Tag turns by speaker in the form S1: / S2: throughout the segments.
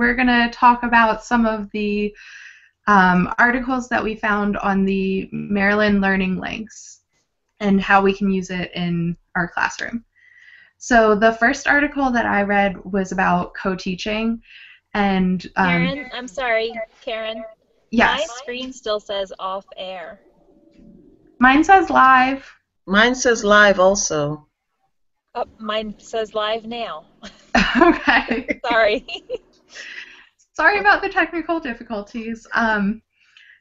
S1: we're going to talk about some of the articles that we found on the Maryland Learning Links and how we can use it in our classroom. So the first article that I read was about co-teaching, and
S2: Karen, I'm sorry, Karen.
S1: yes.
S2: My screen still says off air.
S1: Mine says live.
S3: Mine says live also.
S2: Oh, mine says live now.
S1: Okay.
S2: Sorry.
S1: Sorry about the technical difficulties.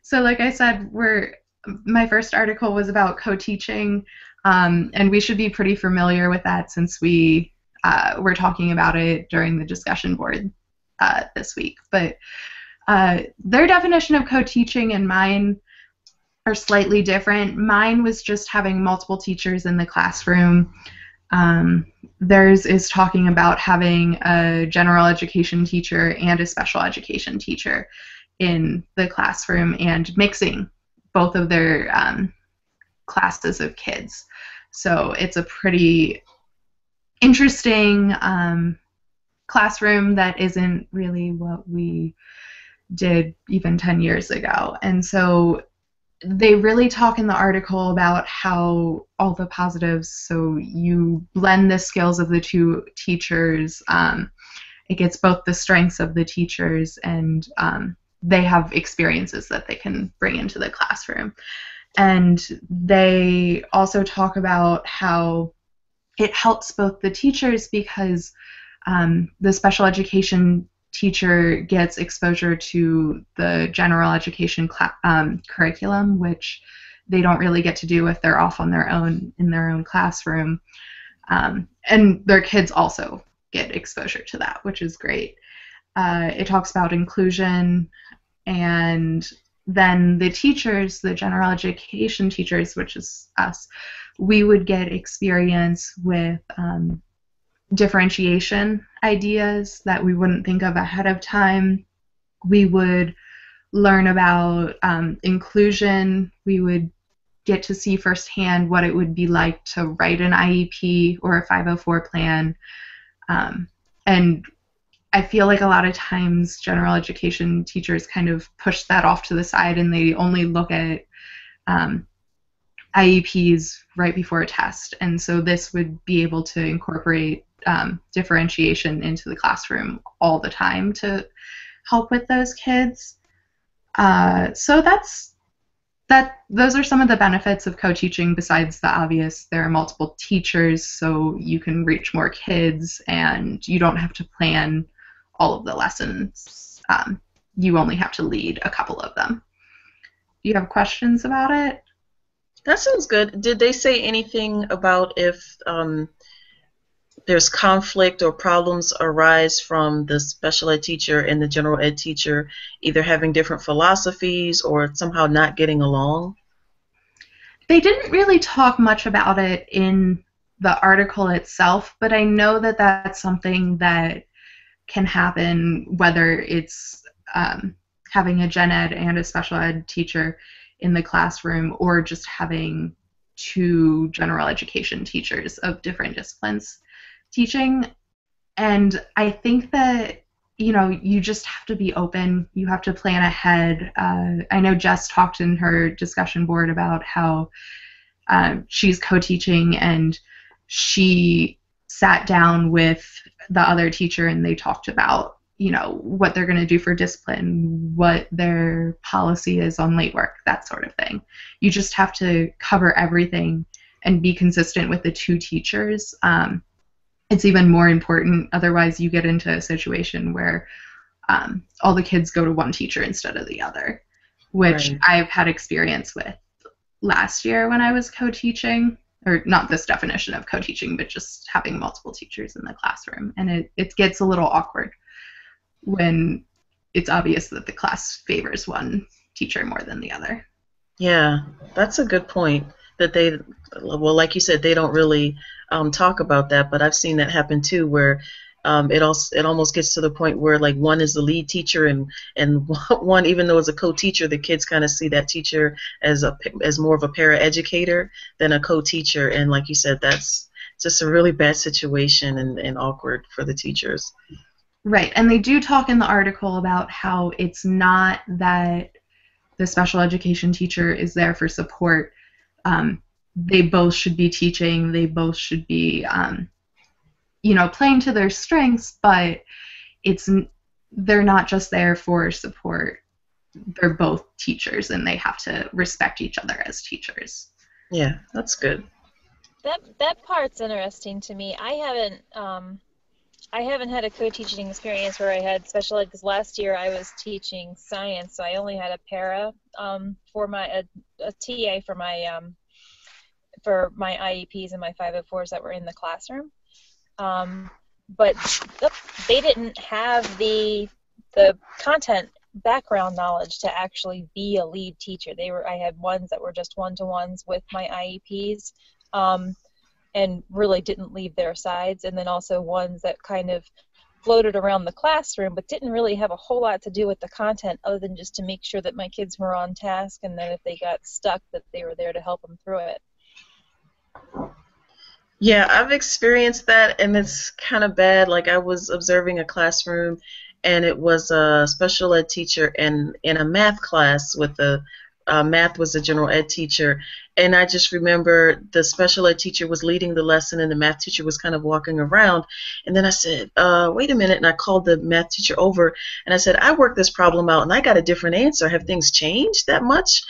S1: So like I said, my first article was about co-teaching, and we should be pretty familiar with that since we were talking about it during the discussion board this week. But their definition of co-teaching and mine are slightly different. Mine was just having multiple teachers in the classroom. Theirs is talking about having a general education teacher and a special education teacher in the classroom and mixing both of their classes of kids. So it's a pretty interesting classroom that isn't really what we did even 10 years ago. And so they really talk in the article about how all the positives, so you blend the skills of the two teachers, it gets both the strengths of the teachers, and they have experiences that they can bring into the classroom. And they also talk about how it helps both the teachers because the special education teacher gets exposure to the general education curriculum, which they don't really get to do if they're off on their own in their own classroom. And their kids also get exposure to that, which is great. It talks about inclusion, and then the teachers, the general education teachers, which is us, we would get experience with differentiation ideas that we wouldn't think of ahead of time. We would learn about inclusion. We would get to see firsthand what it would be like to write an IEP or a 504 plan. And I feel like a lot of times general education teachers kind of push that off to the side and they only look at IEPs right before a test. And so this would be able to incorporate differentiation into the classroom all the time to help with those kids. So those are some of the benefits of co-teaching besides the obvious. There are multiple teachers, so you can reach more kids and you don't have to plan all of the lessons. You only have to lead a couple of them. Do you have questions about it?
S3: That sounds good. Did they say anything about if there's conflict or problems arise from the special ed teacher and the general ed teacher either having different philosophies or somehow not getting along?
S1: They didn't really talk much about it in the article itself, but I know that that's something that can happen whether it's having a gen ed and a special ed teacher in the classroom or just having two general education teachers of different disciplines teaching. And I think that, you just have to be open. You have to plan ahead. I know Jess talked in her discussion board about how she's co-teaching and she sat down with the other teacher and they talked about, what they're going to do for discipline, what their policy is on late work, that sort of thing. You just have to cover everything and be consistent with the two teachers. It's even more important, otherwise you get into a situation where all the kids go to one teacher instead of the other, which
S3: Right.
S1: I've had experience with last year when I was co-teaching, or not this definition of co-teaching, but just having multiple teachers in the classroom. And it gets a little awkward when it's obvious that the class favors one teacher more than the other.
S3: Yeah, that's a good point. That they, well, like you said, they don't really talk about that, but I've seen that happen too, where it almost gets to the point where like one is the lead teacher and one, even though it's a co-teacher, the kids kind of see that teacher as more of a paraeducator than a co-teacher, and like you said, that's just a really bad situation and awkward for the teachers.
S1: Right, and they do talk in the article about how it's not that the special education teacher is there for support. They both should be teaching. They both should be, playing to their strengths, but it's they're not just there for support. They're both teachers, and they have to respect each other as teachers.
S3: Yeah, that's good.
S2: That part's interesting to me. I haven't had a co-teaching experience where I had special ed because last year I was teaching science, so I only had a para for a TA for my IEPs and my 504s that were in the classroom. But they didn't have the content background knowledge to actually be a lead teacher. I had ones that were just one-to-ones with my IEPs. And really didn't leave their sides, and then also ones that kind of floated around the classroom but didn't really have a whole lot to do with the content other than just to make sure that my kids were on task, and that if they got stuck that they were there to help them through it.
S3: Yeah, I've experienced that, and it's kind of bad. Like, I was observing a classroom, and it was a special ed teacher and in a math class with math was a general ed teacher, and I just remember the special ed teacher was leading the lesson, and the math teacher was kind of walking around, and then I said, wait a minute, and I called the math teacher over, and I said, I worked this problem out, and I got a different answer. Have things changed that much,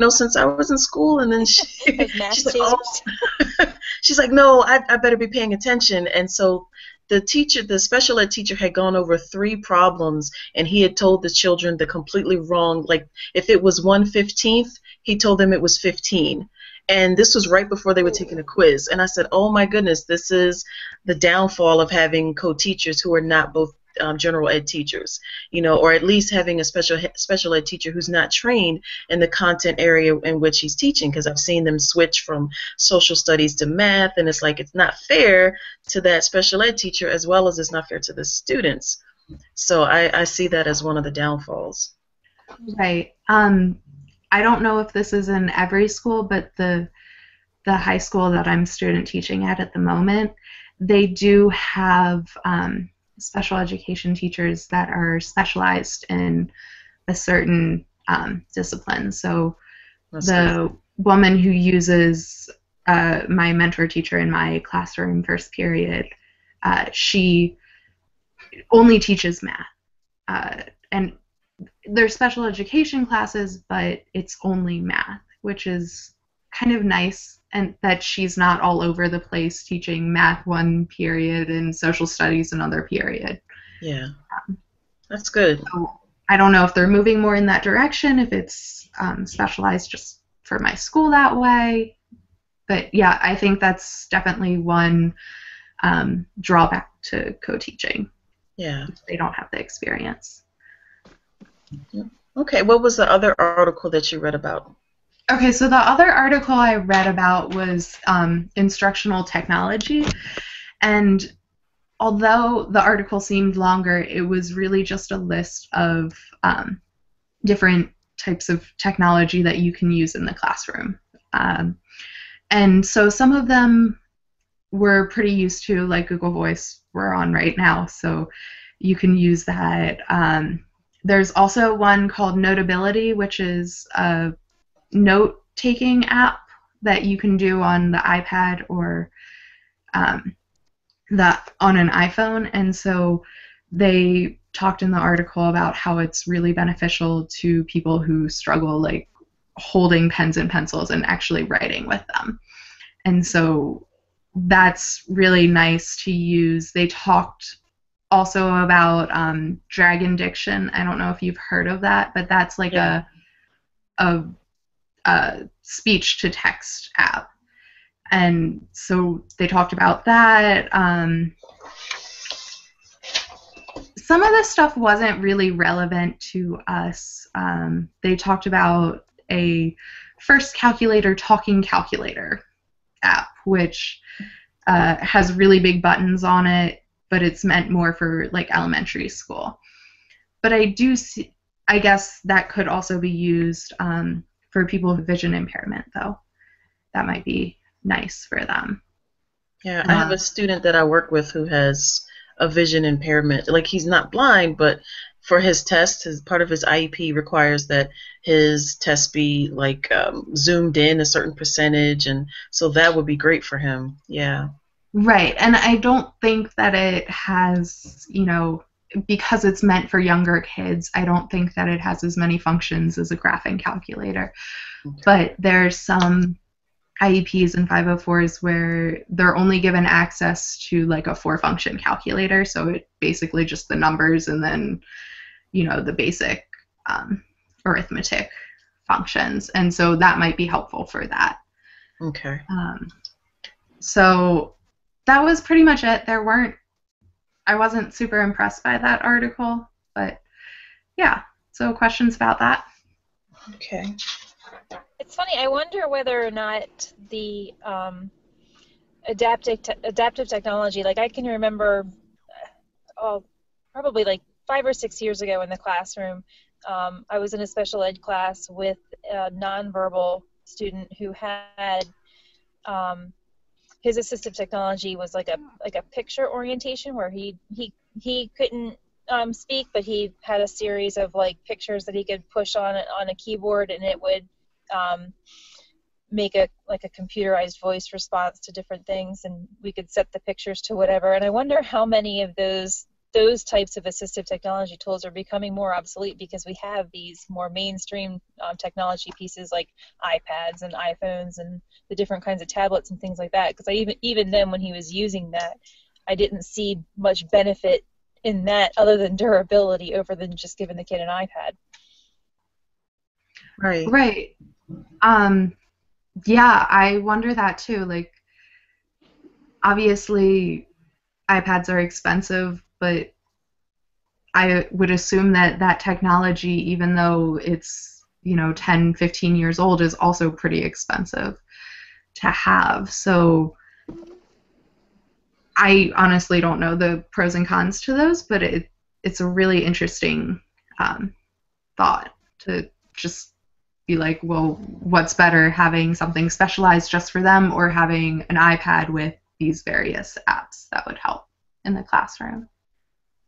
S3: since I was in school? And then she's like, oh, she's like, no, I better be paying attention. And so the special ed teacher had gone over 3 problems, and he had told the children the completely wrong, like if it was 1/15th, he told them it was 15. And this was right before they were taking a quiz. And I said, oh my goodness, this is the downfall of having co-teachers who are not both general ed teachers, or at least having a special ed teacher who's not trained in the content area in which he's teaching, because I've seen them switch from social studies to math, and it's like it's not fair to that special ed teacher as well as it's not fair to the students. So I see that as one of the downfalls.
S1: Right. I don't know if this is in every school, but the high school that I'm student teaching at the moment, they do have special education teachers that are specialized in a certain discipline. So the woman who uses my mentor teacher in my classroom first period, she only teaches math. And there's special education classes, but it's only math, which is kind of nice, and that she's not all over the place teaching math one period and social studies another period.
S3: Yeah, that's good.
S1: So I don't know if they're moving more in that direction, if it's specialized just for my school that way. But yeah, I think that's definitely one drawback to co-teaching.
S3: Yeah.
S1: They don't have the experience.
S3: Okay, what was the other article that you read about?
S1: Okay, so the other article I read about was instructional technology, and although the article seemed longer, it was really just a list of different types of technology that you can use in the classroom. And so some of them we're pretty used to, like Google Voice we're on right now, so you can use that. There's also one called Notability, which is a note-taking app that you can do on the iPad or on an iPhone. And so they talked in the article about how it's really beneficial to people who struggle, like holding pens and pencils and actually writing with them. And so that's really nice to use. They talked also about Dragon Diction. I don't know if you've heard of that, but that's like a speech to text app. And so they talked about that. Some of this stuff wasn't really relevant to us. They talked about a First Calculator talking calculator app, which has really big buttons on it, but it's meant more for like elementary school. But I do see, I guess that could also be used for people with vision impairment, though. That might be nice for them.
S3: Yeah, I have a student that I work with who has a vision impairment. Like he's not blind, but for his test, his part of his IEP requires that his test be like zoomed in a certain percentage, and so that would be great for him. Yeah.
S1: Right. And I don't think that it has, because it's meant for younger kids, I don't think that it has as many functions as a graphing calculator.
S3: Okay.
S1: But there's some IEPs and 504s where they're only given access to like a 4-function calculator. So it basically just the numbers and then, the basic arithmetic functions. And so that might be helpful for that.
S3: Okay.
S1: So that was pretty much it. I wasn't super impressed by that article, but yeah. So questions about that?
S3: Okay.
S2: It's funny. I wonder whether or not the adaptive technology, like I can remember, probably like 5 or 6 years ago in the classroom, I was in a special ed class with a nonverbal student who had his assistive technology was like a picture orientation where he couldn't speak, but he had a series of like pictures that he could push on a keyboard, and it would make a computerized voice response to different things, and we could set the pictures to whatever. And I wonder how many of those types of assistive technology tools are becoming more obsolete because we have these more mainstream technology pieces like iPads and iPhones and the different kinds of tablets and things like that. Because even then, when he was using that, I didn't see much benefit in that other than durability over than just giving the kid an iPad.
S3: Right.
S1: Right. Yeah, I wonder that too. Like, obviously, iPads are expensive, but I would assume that technology, even though it's 10, 15 years old, is also pretty expensive to have. So I honestly don't know the pros and cons to those, but it's a really interesting thought to just be like, well, what's better, having something specialized just for them or having an iPad with these various apps that would help in the classroom?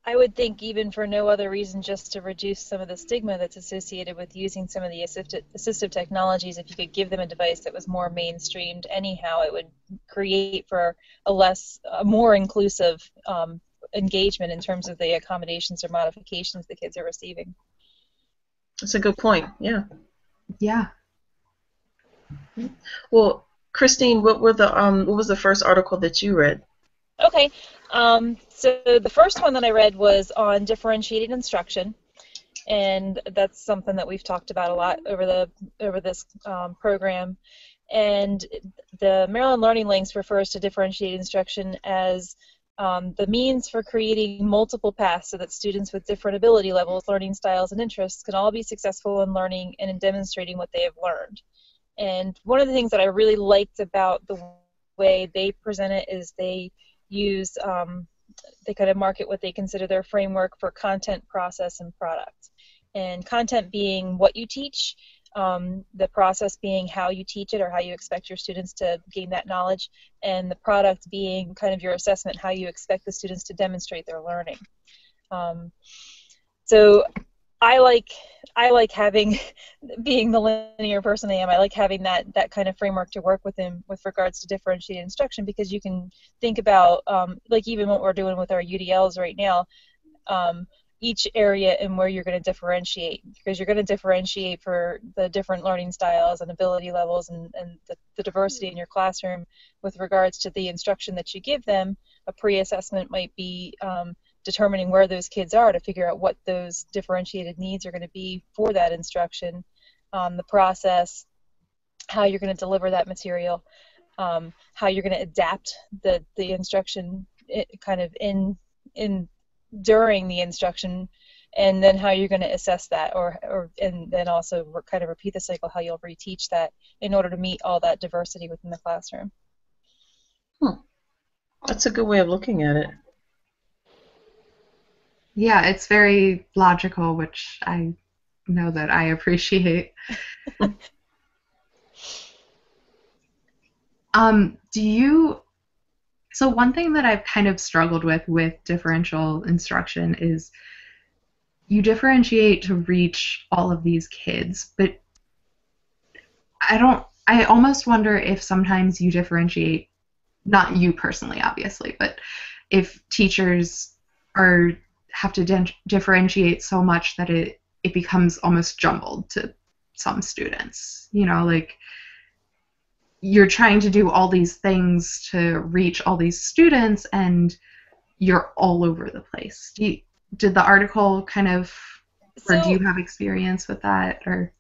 S2: I would think even for no other reason, just to reduce some of the stigma that's associated with using some of the assistive technologies, if you could give them a device that was more mainstreamed anyhow, it would create for a more inclusive engagement in terms of the accommodations or modifications the kids are receiving.
S3: That's a good point. Yeah.
S1: Yeah.
S3: Well, Christine, what was the first article that you read?
S2: Okay, so the first one that I read was on differentiated instruction, and that's something that we've talked about a lot over this program. And the Maryland Learning Links refers to differentiated instruction as the means for creating multiple paths so that students with different ability levels, learning styles, and interests can all be successful in learning and in demonstrating what they have learned. And one of the things that I really liked about the way they present it is they use, they kind of market what they consider their framework for content, process, and product. And content being what you teach, the process being how you teach it or how you expect your students to gain that knowledge, and the product being kind of your assessment, how you expect the students to demonstrate their learning. So I like having, being the linear person I am, I like having that kind of framework to work with them with regards to differentiated instruction, because you can think about, like even what we're doing with our UDLs right now, each area and where you're going to differentiate, because you're going to differentiate for the different learning styles and ability levels and the diversity in your classroom with regards to the instruction that you give them. A pre-assessment might be determining where those kids are to figure out what those differentiated needs are going to be for that instruction, the process, how you're going to deliver that material, how you're going to adapt the instruction kind of in during the instruction, and then how you're going to assess that, and then also kind of repeat the cycle, how you'll reteach that in order to meet all that diversity within the classroom.
S3: That's a good way of looking at it.
S1: Yeah, it's very logical, which I know that I appreciate. Do you So one thing that I've kind of struggled with differential instruction is you differentiate to reach all of these kids, but I almost wonder if sometimes you differentiate, not you personally, obviously, but if teachers are have to differentiate so much that it becomes almost jumbled to some students. You know, like you're trying to do all these things to reach all these students and you're all over the place. Did the article kind of, or do you
S2: So
S1: have experience with that, or?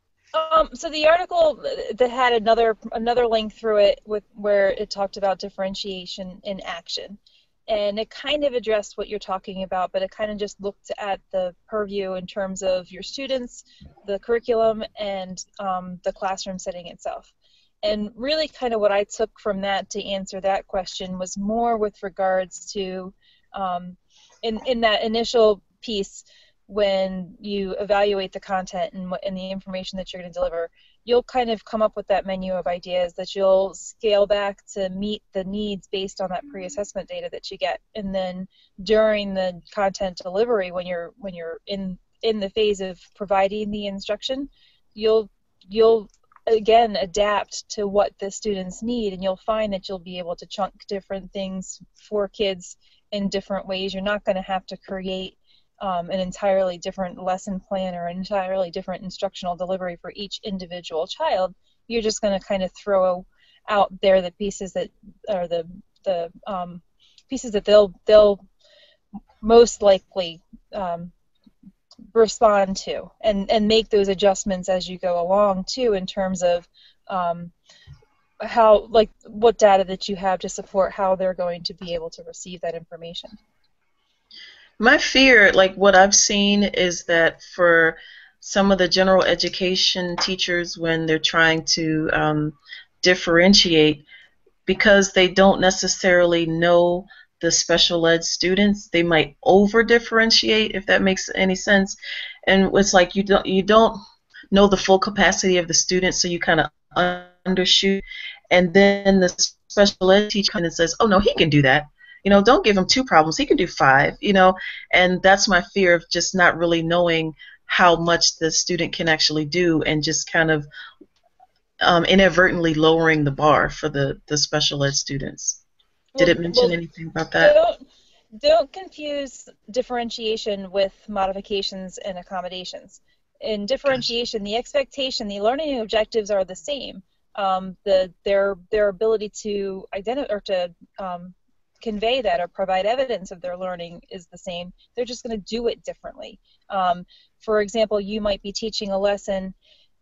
S2: So the article that had another link through it with where it talked about differentiation in action, and it kind of addressed what you're talking about, but it kind of just looked at the purview in terms of your students, the curriculum, and the classroom setting itself. And really, kind of what I took from that to answer that question was more with regards to in that initial piece, when you evaluate the content and the information that you're going to deliver, you'll kind of come up with that menu of ideas that you'll scale back to meet the needs based on that pre-assessment data that you get. And then during the content delivery, when you're in the phase of providing the instruction, you'll again adapt to what the students need, and you'll find that you'll be able to chunk different things for kids in different ways. You're not going to have to create an entirely different lesson plan or an entirely different instructional delivery for each individual child. You're just going to kind of throw out there the pieces that are the pieces that they'll most likely respond to, and make those adjustments as you go along too, in terms of how, like, what data that you have to support how they're going to be able to receive that information.
S3: My fear, like what I've seen, is that for some of the general education teachers, when they're trying to differentiate, because they don't necessarily know the special ed students, they might over differentiate, if that makes any sense. And it's like you don't know the full capacity of the student, so you kind of undershoot. And then the special ed teacher kind of says, "Oh no, he can do that. Don't give him 2 problems. He can do 5." And that's my fear, of just not really knowing how much the student can actually do, and just kind of inadvertently lowering the bar for the special ed students. Did it mention anything about that?
S2: Don't confuse differentiation with modifications and accommodations. In differentiation, the expectation, the learning objectives are the same. Their ability to identify or to convey that or provide evidence of their learning is the same. They're just going to do it differently. For example, you might be teaching a lesson,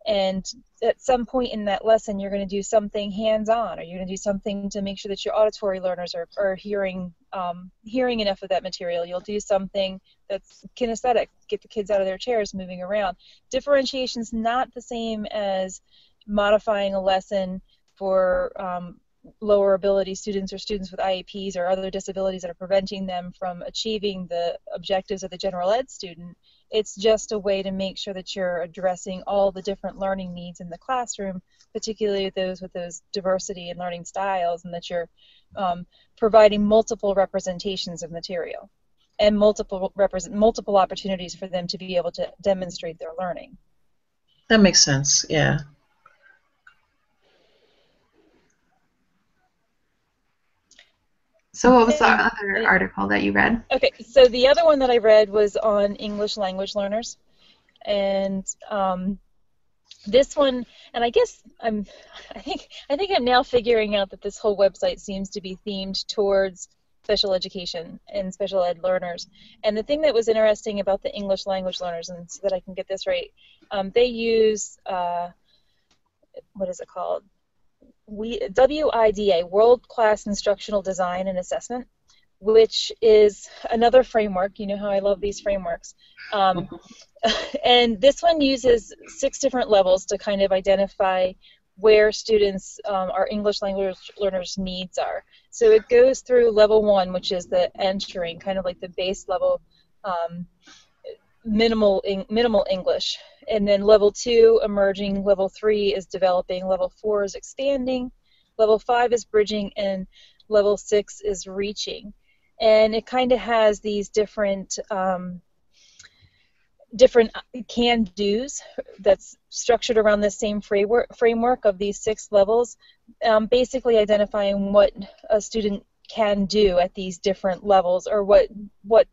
S2: and at some point in that lesson you're going to do something hands-on, or you're going to do something to make sure that your auditory learners are hearing enough of that material. You'll do something that's kinesthetic, get the kids out of their chairs, moving around. Differentiation's not the same as modifying a lesson for lower ability students or students with IEPs or other disabilities that are preventing them from achieving the objectives of the general ed student. It's just a way to make sure that you're addressing all the different learning needs in the classroom, particularly those with those diversity in learning styles, and that you're providing multiple representations of material and multiple opportunities for them to be able to demonstrate their learning.
S3: That makes sense, yeah.
S1: So what was the other article that you read?
S2: Okay, so the other one that I read was on English language learners, and this one, and I guess I think I'm now figuring out that this whole website seems to be themed towards special education and special ed learners. And the thing that was interesting about the English language learners, and so that I can get this right, they use what is it called? WIDA, World Class Instructional Design and Assessment, which is another framework. You know how I love these frameworks. And this one uses 6 different levels to kind of identify where students, our English language learners' needs are. So it goes through level 1, which is the entering, kind of like the base level, minimal English, and then level 2 emerging, level 3 is developing, level 4 is expanding, level 5 is bridging, and level 6 is reaching. And it kind of has these different can-dos that's structured around the same framework of these 6 levels, basically identifying what a student can do at these different levels, or what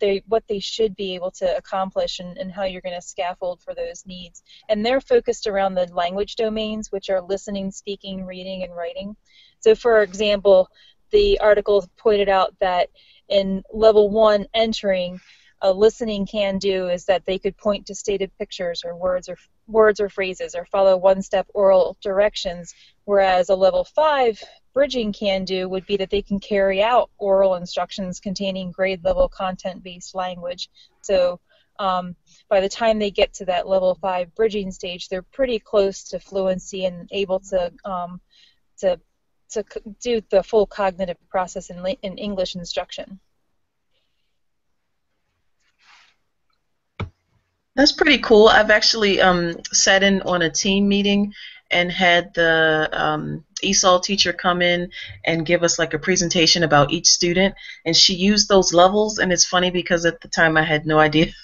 S2: they should be able to accomplish, and how you're going to scaffold for those needs. And they're focused around the language domains, which are listening, speaking, reading, and writing. So for example, the article pointed out that in level 1 entering, a listening can do is that they could point to stated pictures or words or phrases, or follow one-step oral directions, whereas a level 5 bridging can do would be that they can carry out oral instructions containing grade level content-based language. So by the time they get to that level 5 bridging stage, they're pretty close to fluency and able to do the full cognitive process in English instruction.
S3: That's pretty cool. I've actually sat in on a team meeting and had the ESOL teacher come in and give us like a presentation about each student, and she used those levels, and it's funny because at the time I had no idea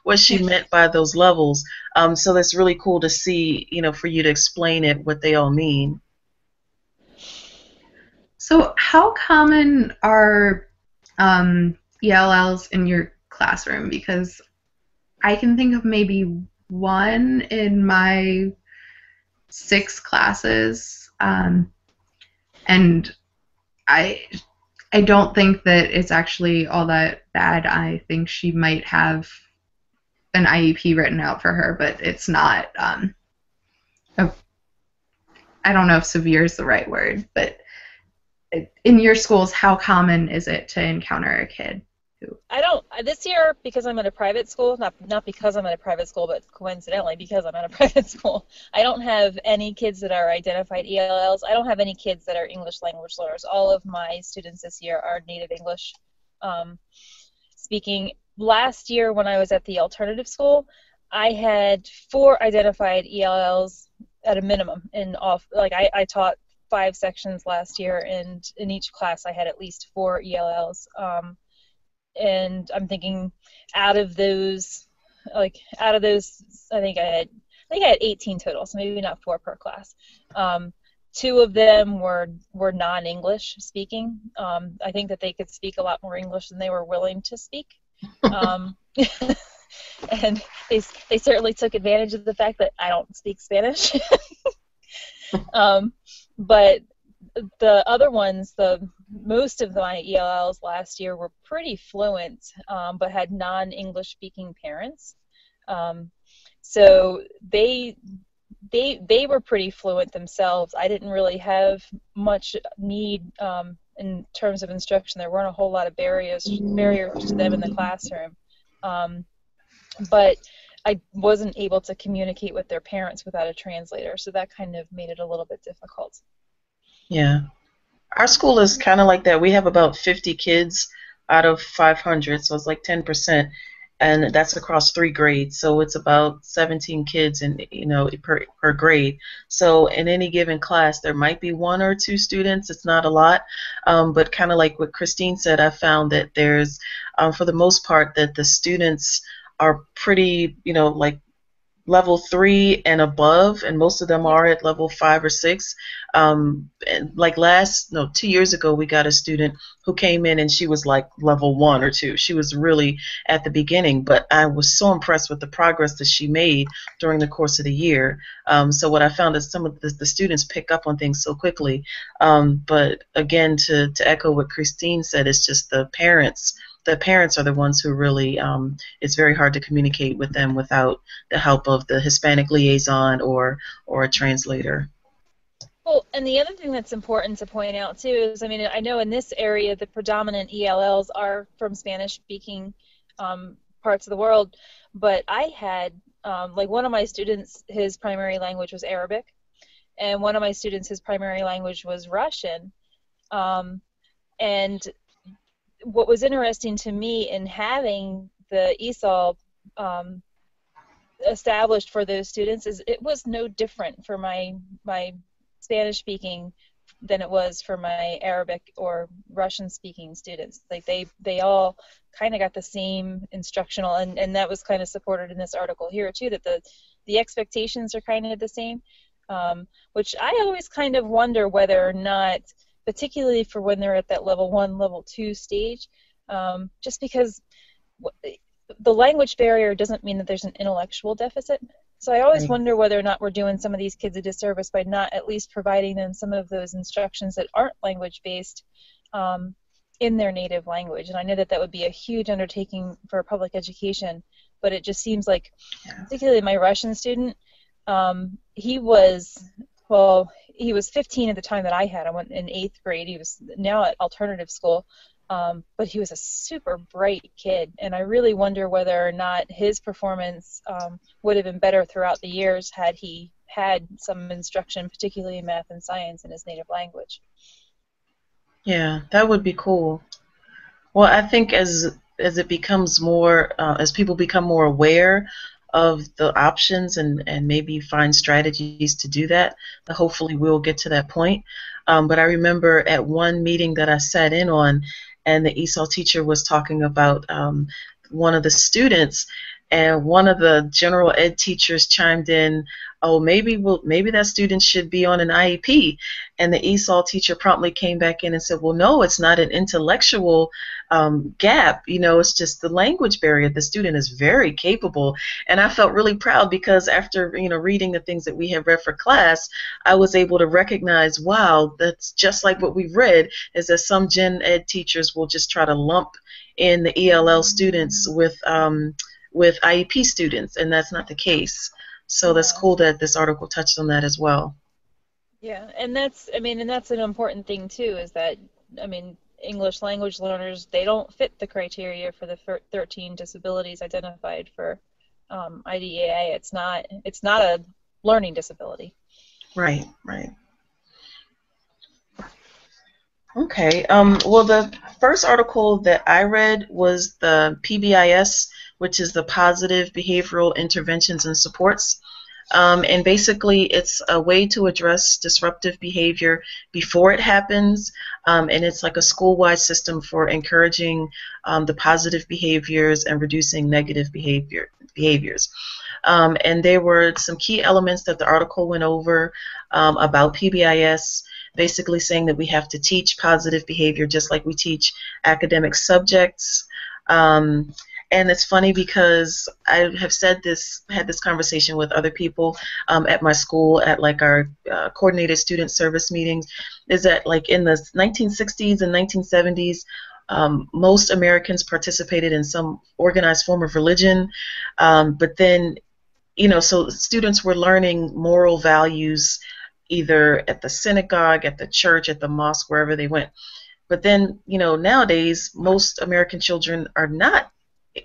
S3: what she meant by those levels. So that's really cool to see, for you to explain it, what they all mean.
S1: So how common are ELLs in your classroom? Because I can think of maybe one in my 6 classes, and I don't think that it's actually all that bad. I think she might have an IEP written out for her, but it's not. I don't know if severe is the right word, but in your schools, how common is it to encounter a kid?
S2: I don't, this year, because I'm at a private school, not because I'm at a private school, but coincidentally because I'm at a private school, I don't have any kids that are identified ELLs. I don't have any kids that are English language learners. All of my students this year are native English speaking. Last year when I was at the alternative school, I had 4 identified ELLs at a minimum. I taught 5 sections last year, and in each class I had at least 4 ELLs. And I'm thinking out of those, I think I had 18 total, so maybe not 4 per class. 2 of them were non-English speaking. I think that they could speak a lot more English than they were willing to speak. And they certainly took advantage of the fact that I don't speak Spanish. But the other ones, most of my ELLs last year were pretty fluent, but had non-English speaking parents. So they were pretty fluent themselves. I didn't really have much need in terms of instruction. There weren't a whole lot of barriers to them in the classroom. But I wasn't able to communicate with their parents without a translator, so that kind of made it a little bit difficult.
S3: Yeah. Our school is kind of like that. We have about 50 kids out of 500, so it's like 10%, and that's across 3 grades. So it's about 17 kids per grade. So in any given class, there might be 1 or 2 students. It's not a lot, but kind of like what Christine said, I found that there's, for the most part, that the students are pretty, like level 3 and above, and most of them are at level 5 or 6. And like 2 years ago, we got a student who came in and she was like level 1 or 2. She was really at the beginning, but I was so impressed with the progress that she made during the course of the year. So what I found is some of the students pick up on things so quickly. But again, to echo what Christine said, it's just the parents. The parents are the ones who really, it's very hard to communicate with them without the help of the Hispanic liaison or a translator.
S2: Well, and the other thing that's important to point out too is, I know in this area the predominant ELLs are from Spanish-speaking parts of the world, but I had, one of my students, his primary language was Arabic, and one of my students, his primary language was Russian, and what was interesting to me in having the ESOL established for those students is it was no different for my Spanish-speaking than it was for my Arabic or Russian speaking students. Like they all kind of got the same instructional, and that was kind of supported in this article here too, that the expectations are kind of the same, which I always kind of wonder whether or not, particularly for when they're at that level 1, level 2 stage, just because the language barrier doesn't mean that there's an intellectual deficit. So I always wonder whether or not we're doing some of these kids a disservice by not at least providing them some of those instructions that aren't language-based in their native language. And I know that that would be a huge undertaking for public education, but it just seems like, particularly my Russian student, he was 15 at the time that I had him in 8th grade. He was now at alternative school. But he was a super bright kid, and I really wonder whether or not his performance would have been better throughout the years had he had some instruction, particularly in math and science, in his native language.
S3: Yeah, that would be cool. Well, I think as it becomes more, as people become more aware of the options and maybe find strategies to do that, hopefully we'll get to that point. But I remember at one meeting that I sat in on, and the ESOL teacher was talking about one of the students, and one of the general ed teachers chimed in, oh, maybe that student should be on an IEP. And the ESOL teacher promptly came back in and said, well, no, it's not an intellectual gap, it's just the language barrier. The student is very capable. And I felt really proud because after, reading the things that we have read for class, I was able to recognize, wow, that's just like what we've read, is that some gen ed teachers will just try to lump in the ELL students with IEP students, and that's not the case. So that's cool that this article touched on that as well.
S2: Yeah, and that's an important thing too, is that, English language learners, they don't fit the criteria for the 13 disabilities identified for IDEA. It's not a learning disability.
S3: Right. Okay. Well, the first article that I read was the PBIS, which is the Positive Behavioral Interventions and Supports. And basically, it's a way to address disruptive behavior before it happens, and it's like a school-wide system for encouraging the positive behaviors and reducing negative behaviors. And there were some key elements that the article went over about PBIS, basically saying that we have to teach positive behavior just like we teach academic subjects. And it's funny because I have had this conversation with other people at my school at like our coordinated student service meetings, is that like in the 1960s and 1970s, most Americans participated in some organized form of religion, but then, so students were learning moral values either at the synagogue, at the church, at the mosque, wherever they went. But then, nowadays, most American children are not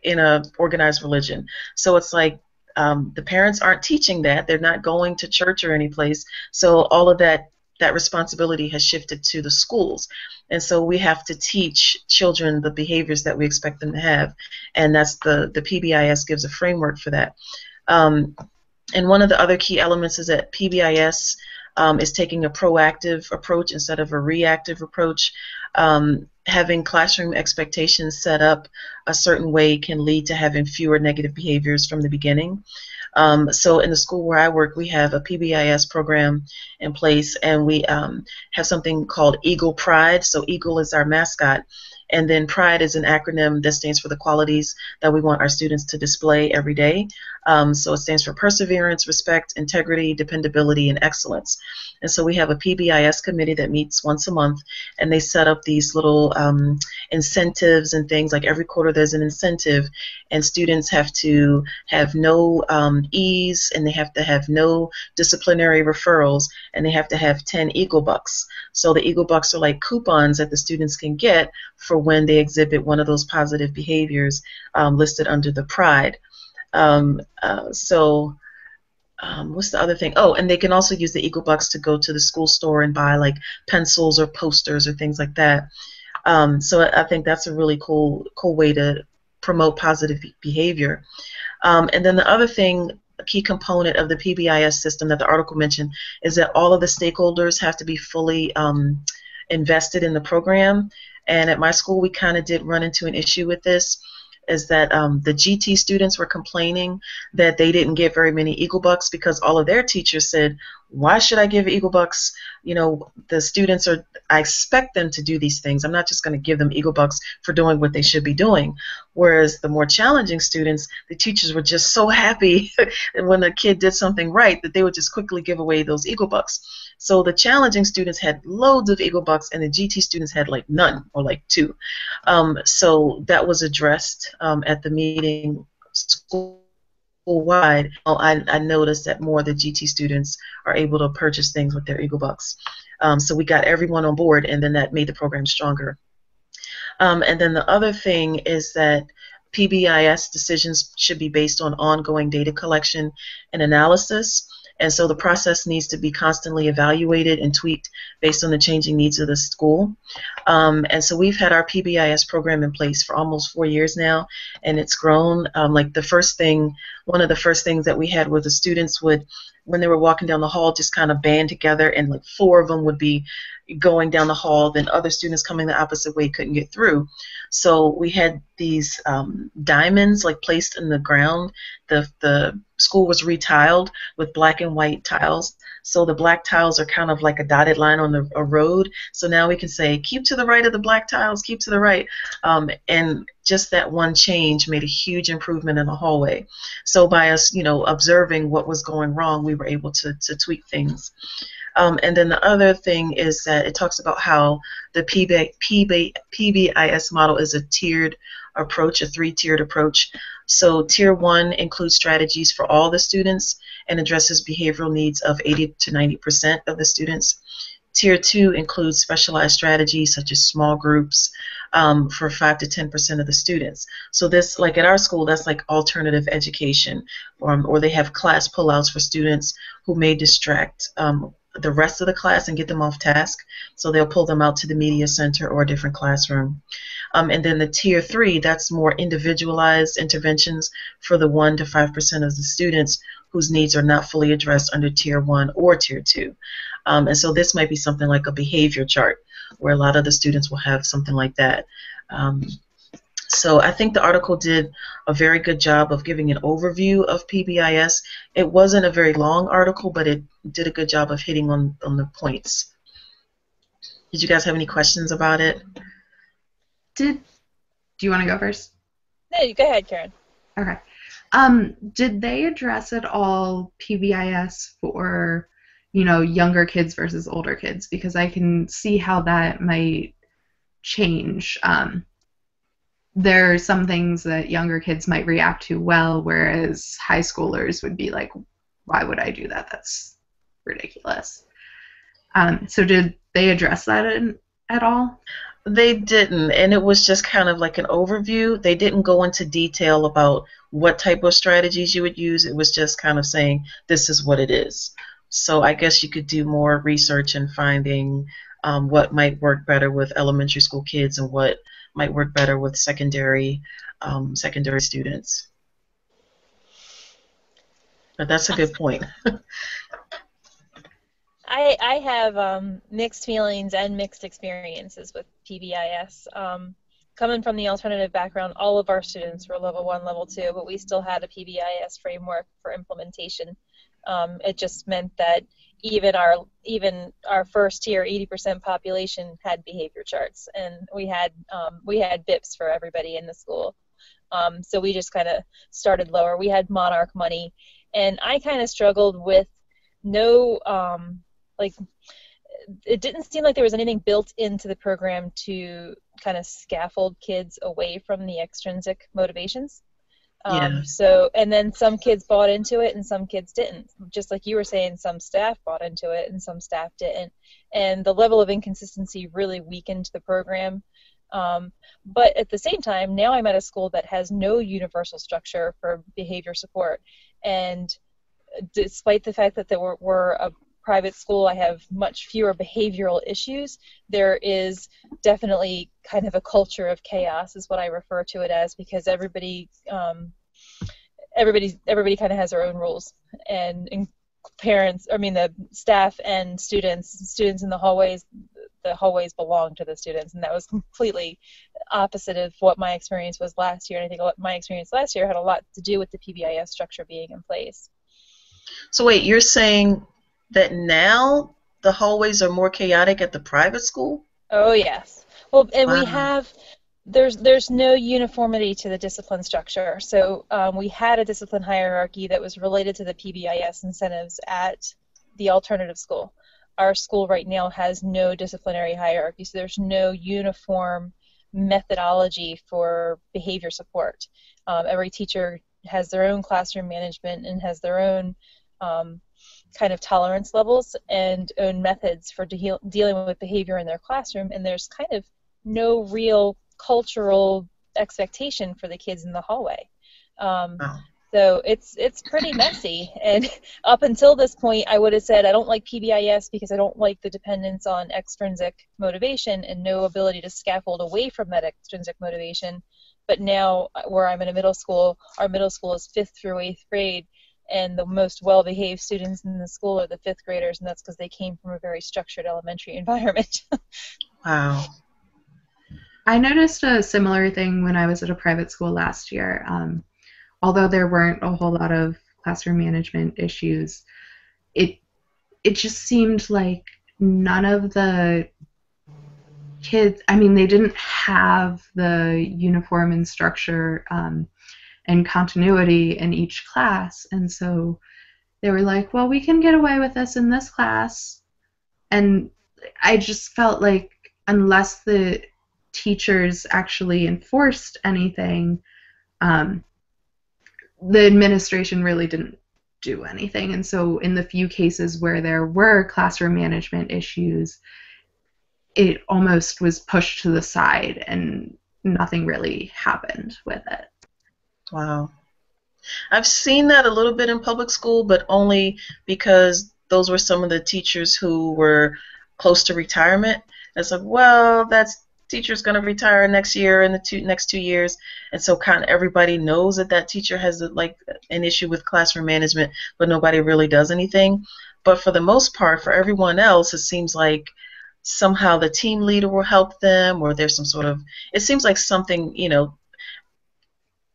S3: in a organized religion. So it's like the parents aren't teaching that. They're not going to church or any place. So all of that responsibility has shifted to the schools. And so we have to teach children the behaviors that we expect them to have. And that's the PBIS gives a framework for that. And one of the other key elements is that PBIS is taking a proactive approach instead of a reactive approach. Having classroom expectations set up a certain way can lead to having fewer negative behaviors from the beginning. So in the school where I work, we have a PBIS program in place, and we have something called Eagle Pride. So Eagle is our mascot, and then PRIDE is an acronym that stands for the qualities that we want our students to display every day. So it stands for perseverance, respect, integrity, dependability, and excellence. And so we have a PBIS committee that meets once a month, and they set up these little incentives and things. Like every quarter there's an incentive, and students have to have no E's, and they have to have no disciplinary referrals, and they have to have 10 Eagle Bucks. So the Eagle Bucks are like coupons that the students can get for when they exhibit one of those positive behaviors listed under the PRIDE. What's the other thing? Oh, and they can also use the Eagle Bucks to go to the school store and buy like pencils or posters or things like that. So I think that's a really cool way to promote positive behavior. And then the other thing a key component of the PBIS system that the article mentioned is that all of the stakeholders have to be fully invested in the program. And at my school, we kind of did run into an issue with this, is that the GT students were complaining that they didn't get very many Eagle Bucks because all of their teachers said, why should I give Eagle Bucks? You know, the students are, I expect them to do these things. I'm not just going to give them Eagle Bucks for doing what they should be doing. Whereas the more challenging students, the teachers were just so happy when the kid did something right that they would just quickly give away those Eagle Bucks. So the challenging students had loads of Eagle Bucks, and the GT students had like none or like 2. So that was addressed at the meeting school-wide. I noticed that more of the GT students are able to purchase things with their Eagle Bucks. So we got everyone on board, and then that made the program stronger. And then the other thing is that PBIS decisions should be based on ongoing data collection and analysis. And so the process needs to be constantly evaluated and tweaked based on the changing needs of the school. And so we've had our PBIS program in place for almost 4 years now, and it's grown. Like one of the first things that we had was the students would, when they were walking down the hall, just kind of band together, and like 4 of them would be going down the hall, then other students coming the opposite way couldn't get through. So we had these diamonds like placed in the ground. The school was retiled with black and white tiles. So the black tiles are kind of like a dotted line on a road. So now we can say, keep to the right of the black tiles, keep to the right. And just that one change made a huge improvement in the hallway. So by us, observing what was going wrong, we were able to tweak things. And then the other thing is that it talks about how the PBIS model is a tiered approach, a 3-tiered approach. So Tier 1 includes strategies for all the students and addresses behavioral needs of 80 to 90% of the students. Tier 2 includes specialized strategies such as small groups for 5 to 10% of the students. So this, like at our school, that's like alternative education, or they have class pullouts for students who may distract the rest of the class and get them off task. So they'll pull them out to the media center or a different classroom. And then the Tier 3, that's more individualized interventions for the 1 to 5% of the students whose needs are not fully addressed under Tier 1 or Tier 2. And so this might be something like a behavior chart, where a lot of the students will have something like that. So I think the article did a very good job of giving an overview of PBIS. It wasn't a very long article, but it did a good job of hitting on the points. Did you guys have any questions about it?
S1: Do you want to go first?
S2: No, you go ahead, Karen.
S1: Okay. Did they address at all PBIS for, younger kids versus older kids? Because I can see how that might change. There are some things that younger kids might react to well, whereas high schoolers would be like, why would I do that? That's ridiculous. So did they address that at all?
S3: They didn't, and it was just kind of like an overview. They didn't go into detail about what type of strategies you would use. It was just kind of saying, this is what it is. So I guess you could do more research in finding what might work better with elementary school kids and what might work better with secondary students. But that's a good point.
S2: I have mixed feelings and mixed experiences with PBIS. Coming from the alternative background, all of our students were level 1, level 2, but we still had a PBIS framework for implementation. It just meant that even our first tier 80% population had behavior charts, and we had BIPs for everybody in the school. So we just kind of started lower. We had Monarch money, and I kind of struggled with it didn't seem like there was anything built into the program to kind of scaffold kids away from the extrinsic motivations.
S3: Yeah.
S2: So, and then some kids bought into it and some kids didn't. Just like you were saying, some staff bought into it and some staff didn't. And the level of inconsistency really weakened the program. But at the same time, now I'm at a school that has no universal structure for behavior support. And despite the fact that we're a private school, I have much fewer behavioral issues. There is definitely kind of a culture of chaos is what I refer to it as, because everybody everybody kind of has their own rules, and parents, I mean the staff and students in the hallways belong to the students, and that was completely opposite of what my experience was last year. And I think my experience last year had a lot to do with the PBIS structure being in place.
S3: So wait, you're saying that now the hallways are more chaotic at the private school?
S2: Oh yes. Well, and we
S3: Wow.
S2: have there's no uniformity to the discipline structure. So we had a discipline hierarchy that was related to the PBIS incentives at the alternative school. Our school right now has no disciplinary hierarchy, so there's no uniform methodology for behavior support. Every teacher has their own classroom management and has their own kind of tolerance levels and own methods for dealing with behavior in their classroom, and there's kind of no real cultural expectation for the kids in the hallway.
S3: Wow.
S2: So it's pretty messy, and up until this point I would have said I don't like PBIS because I don't like the dependence on extrinsic motivation and no ability to scaffold away from that extrinsic motivation. But now where I'm in a middle school, our middle school is 5th through 8th grade, and the most well-behaved students in the school are the 5th graders, and that's because they came from a very structured elementary environment.
S3: Wow.
S1: I noticed a similar thing when I was at a private school last year. Although there weren't a whole lot of classroom management issues, it just seemed like none of the kids, I mean, they didn't have the uniform and structure and continuity in each class, and so they were like, well, we can get away with this in this class, and I just felt like unless the teachers actually enforced anything, the administration really didn't do anything. And so in the few cases where there were classroom management issues, it almost was pushed to the side and nothing really happened with it.
S3: Wow. I've seen that a little bit in public school, but only because those were some of the teachers who were close to retirement. It's like, well, that's teacher's going to retire next year in the next 2 years, and so kind of everybody knows that teacher has like an issue with classroom management, but nobody really does anything. But for the most part, for everyone else, it seems like somehow the team leader will help them, or there's some sort of, it seems like something,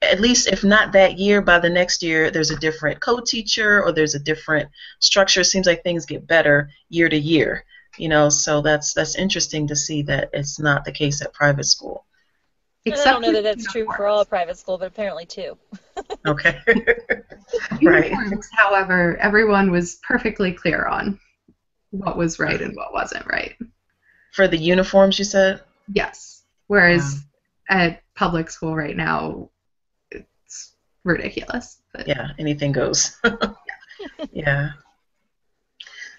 S3: at least if not that year, by the next year, there's a different co-teacher or there's a different structure. It seems like things get better year to year. So that's interesting to see that it's not the case at private school.
S2: And I don't know that that's true for all private school, but apparently too.
S3: Okay.
S1: Right. Uniforms, however, everyone was perfectly clear on what was right and what wasn't right.
S3: For the uniforms, you said?
S1: Yes. Whereas at public school right now, it's ridiculous. But
S3: yeah, anything goes. Yeah.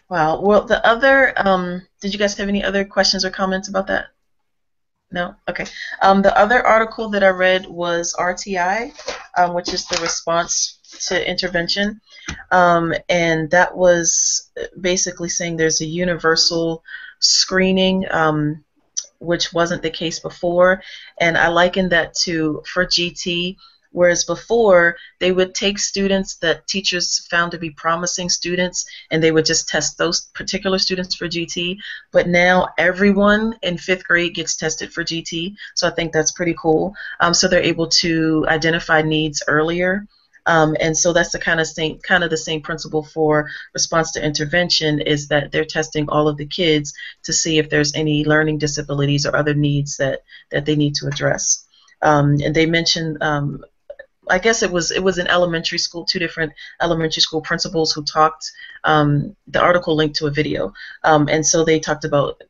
S3: Wow. Well, the other, did you guys have any other questions or comments about that? No? Okay. The other article that I read was RTI, which is the response to intervention. And that was basically saying there's a universal screening, which wasn't the case before. And I likened that to for GT, whereas before they would take students that teachers found to be promising students and they would just test those particular students for GT. But now everyone in 5th grade gets tested for GT, so I think that's pretty cool. So they're able to identify needs earlier. And so that's the kind of the same principle for response to intervention, is that they're testing all of the kids to see if there's any learning disabilities or other needs that they need to address. And they mentioned, I guess it was in elementary school, 2 different elementary school principals who talked. The article linked to a video, and so they talked about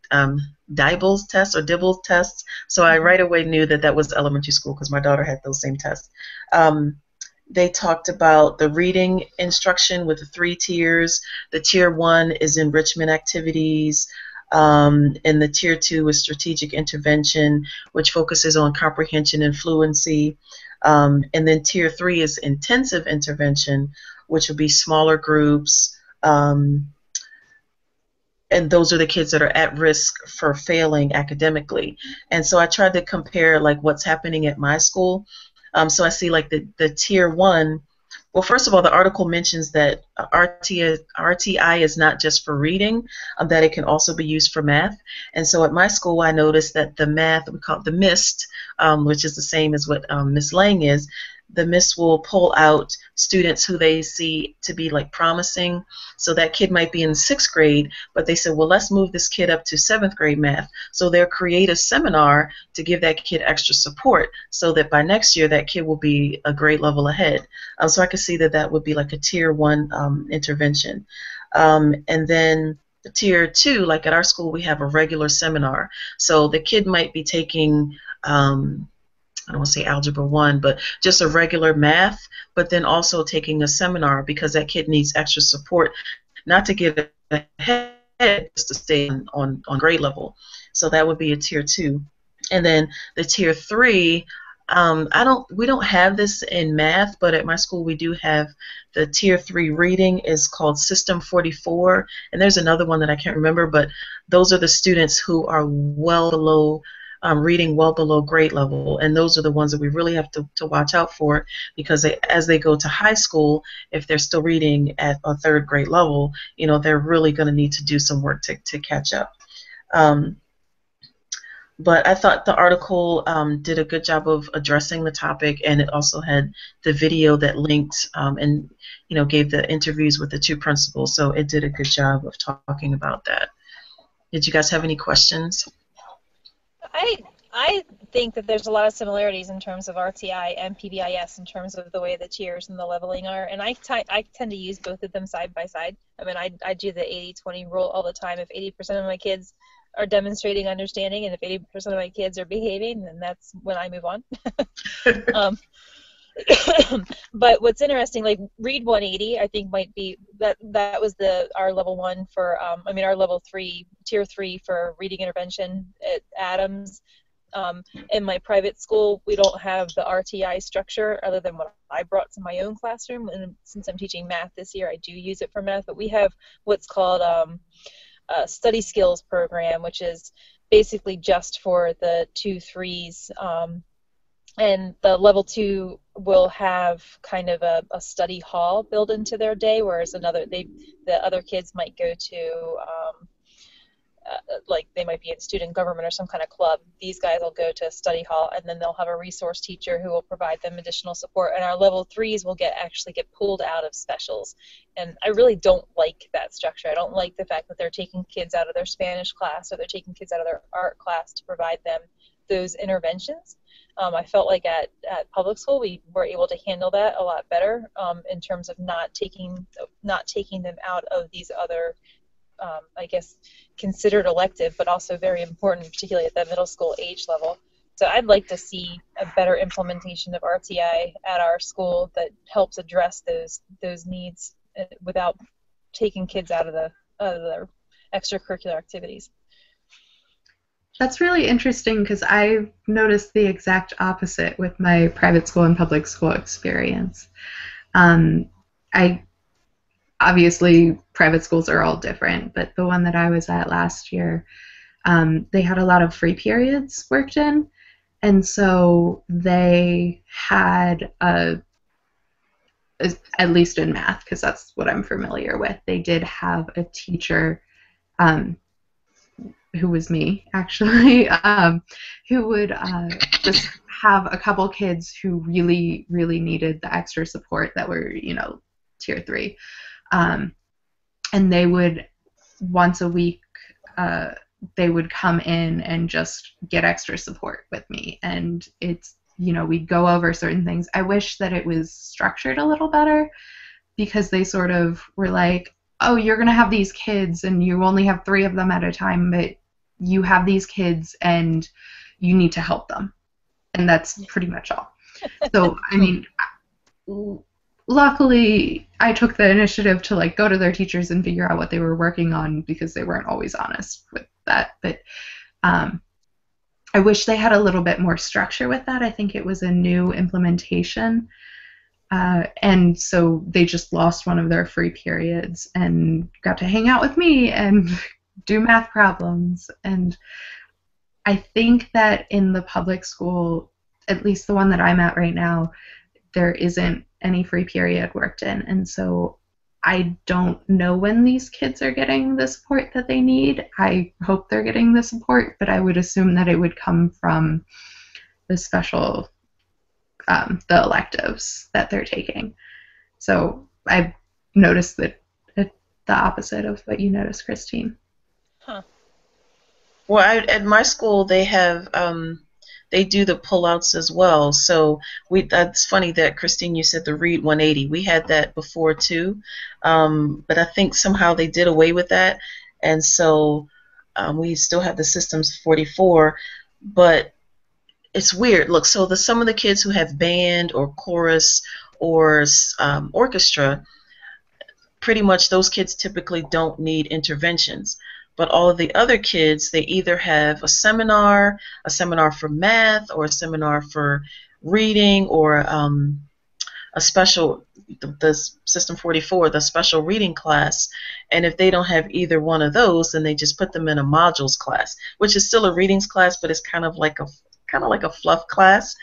S3: Dibel's tests or Dibel's tests. So I right away knew that was elementary school because my daughter had those same tests. They talked about the reading instruction with the 3 tiers. The tier 1 is enrichment activities, and the tier 2 is strategic intervention, which focuses on comprehension and fluency. And then tier 3 is intensive intervention, which would be smaller groups, and those are the kids that are at risk for failing academically. And so I tried to compare like what's happening at my school. So I see like the tier 1 Well, first of all, the article mentions that RTI is not just for reading, that it can also be used for math. And so at my school, I noticed that the math, we call it the MIST, which is the same as what Miss Lang is. The MIST will pull out students who they see to be like promising. So that kid might be in 6th grade, but they said, well, let's move this kid up to 7th grade math. So they'll create a seminar to give that kid extra support so that by next year that kid will be a grade level ahead. So I could see that that would be like a tier 1 intervention. And then tier 2, like at our school, we have a regular seminar. So the kid might be taking I don't want to say algebra 1, but just a regular math, but then also taking a seminar because that kid needs extra support, not to get ahead, just to stay on grade level. So that would be a tier 2. And then the tier 3, we don't have this in math, but at my school we do have the tier 3 reading is called System 44, and there's another one that I can't remember, but those are the students who are well below reading well below grade level, and those are the ones that we really have to watch out for because as they go to high school, if they're still reading at a 3rd grade level, they're really going to need to do some work to catch up. But I thought the article did a good job of addressing the topic, and it also had the video that linked and gave the interviews with the 2 principals, so it did a good job of talking about that. Did you guys have any questions?
S2: I think that there's a lot of similarities in terms of RTI and PBIS in terms of the way the tiers and the leveling are, and I tend to use both of them side by side. I mean, I do the 80-20 rule all the time. If 80% of my kids are demonstrating understanding and if 80% of my kids are behaving, then that's when I move on. But what's interesting, like Read 180, I think might be that was our level 1 for our level 3 tier 3 for reading intervention at Adams. In my private school, we don't have the RTI structure other than what I brought to my own classroom, and since I'm teaching math this year, I do use it for math. But we have what's called a study skills program, which is basically just for the 2-3s. And the level 2 will have kind of a study hall built into their day, whereas the other kids might go to like they might be in student government or some kind of club. These guys will go to a study hall, and then they'll have a resource teacher who will provide them additional support. And our level 3s will actually get pulled out of specials. And I really don't like that structure. I don't like the fact that they're taking kids out of their Spanish class or they're taking kids out of their art class to provide them those interventions. I felt like at public school we were able to handle that a lot better in terms of not taking them out of these other I guess considered elective, but also very important, particularly at the middle school age level. So I'd like to see a better implementation of RTI at our school that helps address those needs without taking kids out of their extracurricular activities.
S1: That's really interesting because I noticed the exact opposite with my private school and public school experience. Obviously, private schools are all different, but the one that I was at last year, they had a lot of free periods worked in, and so they had at least in math, because that's what I'm familiar with, they did have a teacher who was me, actually, who would just have a couple kids who really, really needed the extra support that were, tier 3. And they would, once a week, they would come in and just get extra support with me. And it's, we'd go over certain things. I wish that it was structured a little better because they sort of were like, oh, you're going to have these kids and you only have 3 of them at a time, but you have these kids and you need to help them. And that's pretty much all. So, I mean, luckily, I took the initiative to go to their teachers and figure out what they were working on because they weren't always honest with that. But I wish they had a little bit more structure with that. I think it was a new implementation. And so they just lost one of their free periods and got to hang out with me and do math problems. And I think that in the public school, at least the one that I'm at right now, there isn't any free period worked in. And so I don't know when these kids are getting the support that they need. I hope they're getting the support, but I would assume that it would come from the special, the electives that they're taking. So I've noticed that the opposite of what you noticed, Christine.
S2: Huh.
S3: Well, at my school they have they do the pullouts as well. So that's funny that Christine, you said the Read 180. We had that before too, but I think somehow they did away with that, and so we still have the Systems 44. But it's weird. Look, so some of the kids who have band or chorus or orchestra, pretty much those kids typically don't need interventions. But all of the other kids, they either have a seminar for math, or a seminar for reading, or a special, the System 44, the special reading class. And if they don't have either one of those, then they just put them in a modules class, which is still a readings class, but it's kind of like a fluff class.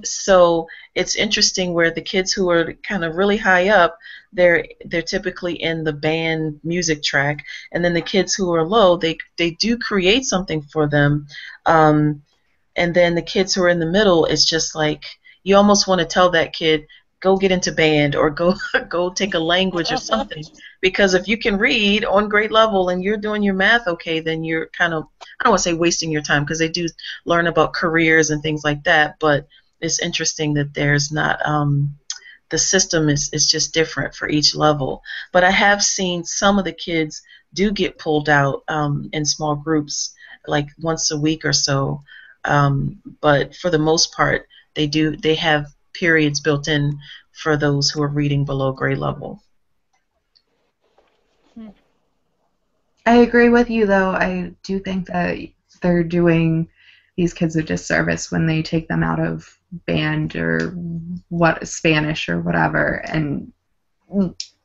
S3: So it's interesting where the kids who are kind of really high up, they're typically in the band music track, and then the kids who are low, they do create something for them, and then the kids who are in the middle, it's just like you almost want to tell that kid, go get into band, or go take a language or something, because if you can read on grade level and you're doing your math okay, then you're kind of, I don't want to say wasting your time, because they do learn about careers and things like that, but it's interesting that there's not the system is just different for each level. But I have seen some of the kids do get pulled out in small groups, like once a week or so, but for the most part they have periods built in for those who are reading below grade level.
S1: I agree with you, though. I do think that they're doing these kids a disservice when they take them out of band or Spanish or whatever. And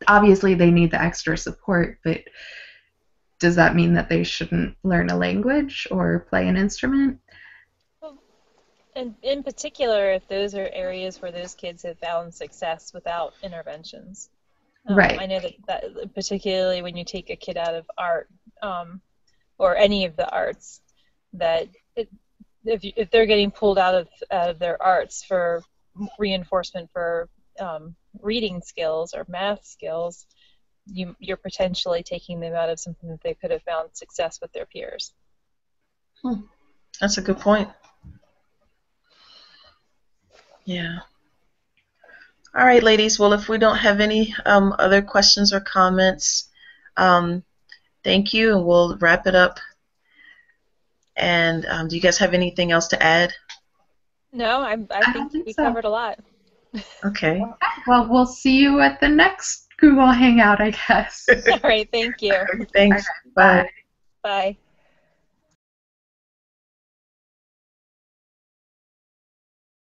S1: obviously they need the extra support, but does that mean that they shouldn't learn a language or play an instrument?
S2: And in particular, if those are areas where those kids have found success without interventions.
S1: Right.
S2: I know that particularly when you take a kid out of art, or any of the arts, that if they're getting pulled out of their arts for reinforcement for reading skills or math skills, you're potentially taking them out of something that they could have found success with their peers.
S3: That's a good point. Yeah. All right, ladies. Well, if we don't have any other questions or comments, thank you, and we'll wrap it up. And do you guys have anything else to add?
S2: No, I think we covered a lot.
S3: Okay.
S1: Well, we'll see you at the next Google Hangout, I guess.
S2: All right, thank you.
S3: Thanks.
S1: Okay, bye.
S2: Bye.